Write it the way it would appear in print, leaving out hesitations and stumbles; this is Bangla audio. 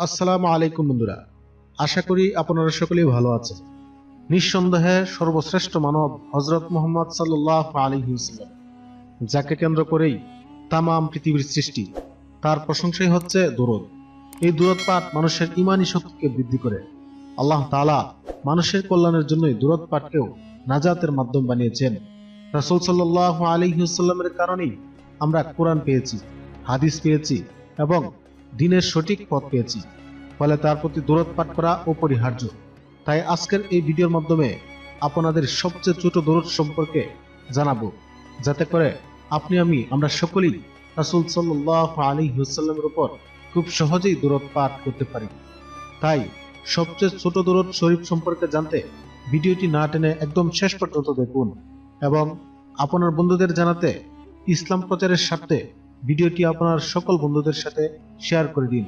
আসসালামু আলাইকুম বন্ধুরা, আশা করি আপনারা সকলেই ভালো আছেন। নিঃসন্দেহে সর্বশ্রেষ্ঠ মানব হযরত মুহাম্মদ সাল্লাল্লাহু আলাইহি ওয়াসাল্লাম, যাকে কেন্দ্র করেই তামাম পৃথিবীর সৃষ্টি, তার প্রশংসাই হচ্ছে দুরূদ। এই দুরূদ পাঠ মানুষের ঈমানী শক্তিকে বৃদ্ধি করে। আল্লাহ তাআলা মানুষের কল্যাণের জন্যই দুরূদ পাঠকেও নাজাতের মাধ্যম বানিয়েছেন। রাসূল সাল্লাল্লাহু আলাইহি ওয়াসাল্লামের কারণেই আমরা কোরআন পেয়েছি, হাদিস পেয়েছি এবং দ্বীনের সঠিক পথ পেয়েছি। ফলে তার প্রতি দুরূদ পাঠ করা অপরিহার্য। তাই আজকের এই ভিডিওর মাধ্যমে আপনাদের সবচেয়ে ছোট দুরূদ সম্পর্কে জানাবো, যাতে করে আমরা সকলেই রাসূল সাল্লাল্লাহু আলাইহি ওয়াসাল্লামের উপর খুব সহজেই দুরূদ পাঠ করতে পারি। তাই সবচেয়ে ছোট দুরূদ শরীফ সম্পর্কে জানতে ভিডিওটি না টেনে একদম শেষ পর্যন্ত দেখুন এবং আপনার বন্ধুদের জানাতে ইসলাম প্রচারের স্বার্থে ভিডিওটি আপনার সকল বন্ধুদের সাথে শেয়ার করে দিন।